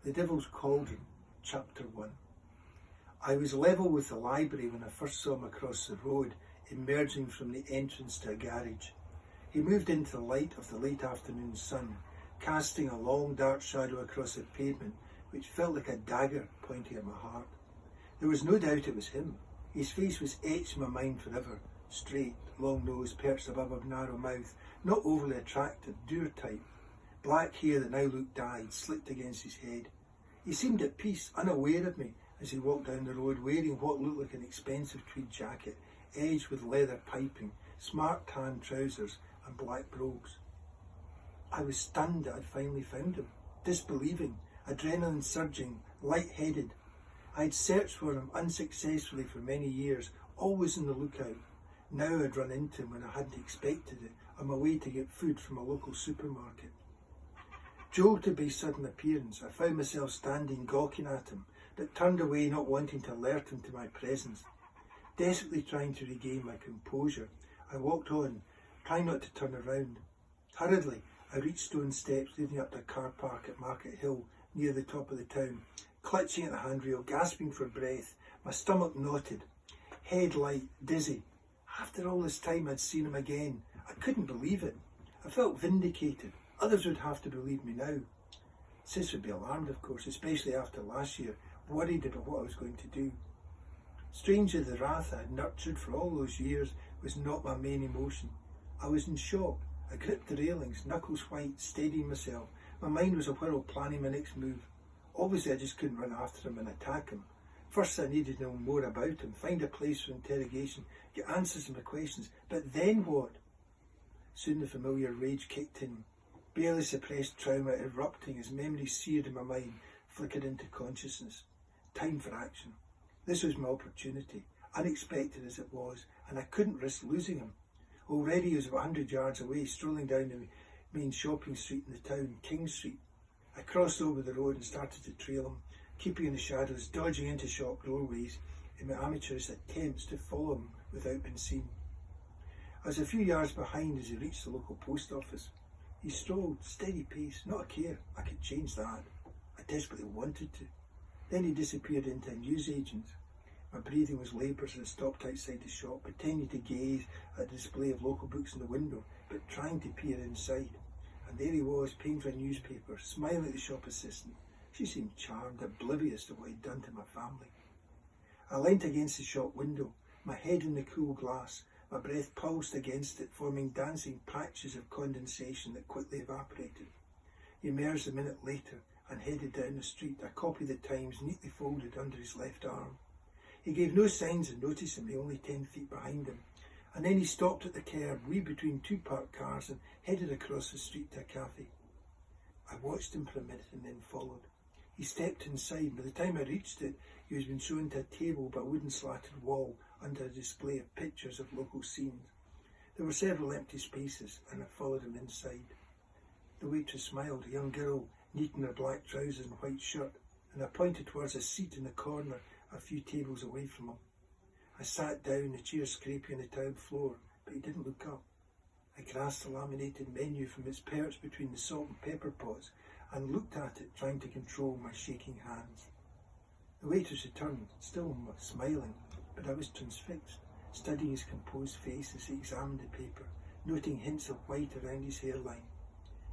The Devil's Cauldron, Chapter 1. I was level with the library when I first saw him across the road, emerging from the entrance to a garage. He moved into the light of the late afternoon sun, casting a long dark shadow across the pavement, which felt like a dagger pointing at my heart. There was no doubt it was him. His face was etched in my mind forever. Straight, long nose perched above a narrow mouth, not overly attractive, dour type. Black hair that now looked dyed, slicked against his head. He seemed at peace, unaware of me, as he walked down the road wearing what looked like an expensive tweed jacket, edged with leather piping, smart tan trousers and black brogues. I was stunned that I'd finally found him, disbelieving, adrenaline surging, light-headed. I'd searched for him unsuccessfully for many years, always on the lookout. Now I'd run into him when I hadn't expected it, on my way to get food from a local supermarket. Jolted by his sudden appearance, I found myself standing gawking at him, but turned away, not wanting to alert him to my presence. Desperately trying to regain my composure, I walked on, trying not to turn around. Hurriedly, I reached stone steps leading up to a car park at Market Hill, near the top of the town, clutching at the handrail, gasping for breath, my stomach knotted, head light, dizzy. After all this time I'd seen him again. I couldn't believe it. I felt vindicated. Others would have to believe me now. Sis would be alarmed, of course, especially after last year, worried about what I was going to do. Strangely, the wrath I had nurtured for all those years was not my main emotion. I was in shock. I gripped the railings, knuckles white, steadying myself. My mind was a whirl, planning my next move. Obviously, I just couldn't run after him and attack him. First, I needed to know more about him, find a place for interrogation, get answers to my questions. But then what? Soon the familiar rage kicked in. Barely suppressed trauma erupting as memories seared in my mind flickered into consciousness. Time for action. This was my opportunity, unexpected as it was, and I couldn't risk losing him. Already he was about 100 yards away, strolling down the main shopping street in the town, King Street. I crossed over the road and started to trail him, keeping in the shadows, dodging into shop doorways in my amateurish attempts to follow him without being seen. I was a few yards behind as he reached the local post office. He strolled, steady pace, not a care. I could change that. I desperately wanted to. Then he disappeared into a newsagent. My breathing was laboured as I stopped outside the shop, pretending to gaze at a display of local books in the window, but trying to peer inside. And there he was, paying for a newspaper, smiling at the shop assistant. She seemed charmed, oblivious to what he'd done to my family. I leant against the shop window, my head in the cool glass. My breath pulsed against it, forming dancing patches of condensation that quickly evaporated. He emerged a minute later and headed down the street, a copy of the Times neatly folded under his left arm. He gave no signs of noticing me, only 10 feet behind him, and then he stopped at the curb, between two parked cars, and headed across the street to a cafe. I watched him for a minute and then followed. He stepped inside. By the time I reached it, he was being shown to a table by a wooden slatted wall under a display of pictures of local scenes. There were several empty spaces, and I followed him inside. The waitress smiled, a young girl, neat in her black trousers and white shirt, and I pointed towards a seat in the corner a few tables away from him. I sat down, the chair scraping on the tiled floor, but he didn't look up. I grasped the laminated menu from its perch between the salt and pepper pots and looked at it, trying to control my shaking hands. The waitress returned, still smiling, but I was transfixed, studying his composed face as he examined the paper, noting hints of white around his hairline.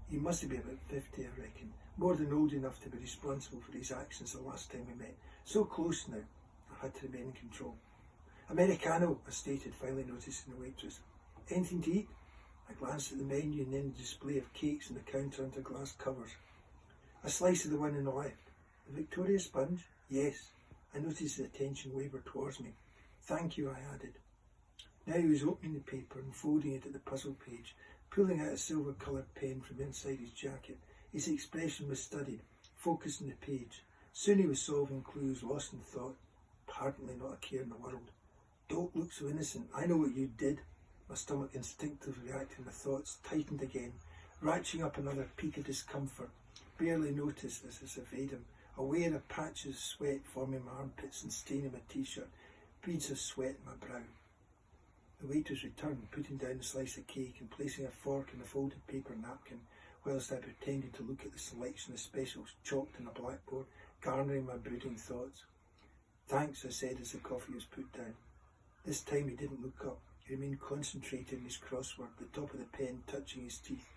He must have been about 50, I reckon, more than old enough to be responsible for his actions the last time we met. So close now, I had to remain in control. Americano, I stated, finally noticing the waitress. Anything to eat? I glanced at the menu and then the display of cakes on the counter under glass covers. A slice of the one on the left. The Victoria sponge? Yes. I noticed his attention waver towards me. Thank you, I added. Now he was opening the paper and folding it at the puzzle page, pulling out a silver-coloured pen from inside his jacket. His expression was studied, focused on the page. Soon he was solving clues, lost in thought, apparently not a care in the world. Don't look so innocent. I know what you did. My stomach instinctively reacting, my thoughts tightened again, ratcheting up another peak of discomfort. Barely noticed as I surveyed him, aware of patches of sweat forming my armpits and staining my t-shirt, beads of sweat in my brow. The waitress returned, putting down a slice of cake and placing a fork in a folded paper napkin, whilst I pretended to look at the selection of specials chalked on a blackboard, garnering my brooding thoughts. "Thanks," I said as the coffee was put down. This time he didn't look up. He remained concentrated in his crossword, the top of the pen touching his teeth.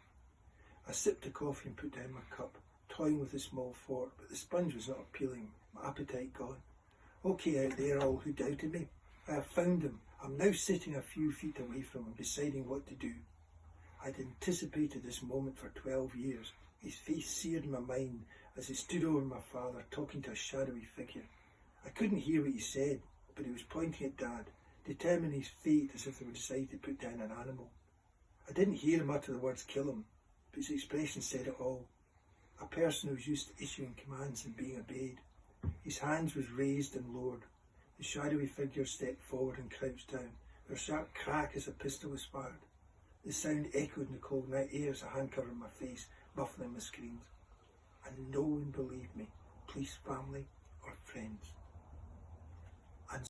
I sipped the coffee and put down my cup, toying with a small fork, but the sponge was not appealing, my appetite gone. "Okay, out there, all who doubted me. I have found him. I'm now sitting a few feet away from him, deciding what to do." I'd anticipated this moment for 12 years. His face seared my mind as he stood over my father, talking to a shadowy figure. I couldn't hear what he said, but he was pointing at Dad, determining his fate as if they were deciding to put down an animal. I didn't hear him utter the words "kill him," but his expression said it all. A person who was used to issuing commands and being obeyed. His hands was raised and lowered. The shadowy figure stepped forward and crouched down. There was a sharp crack as a pistol was fired. The sound echoed in the cold night air as a hand covered my face, muffling my screams. And no one believed me, police, family, or friends.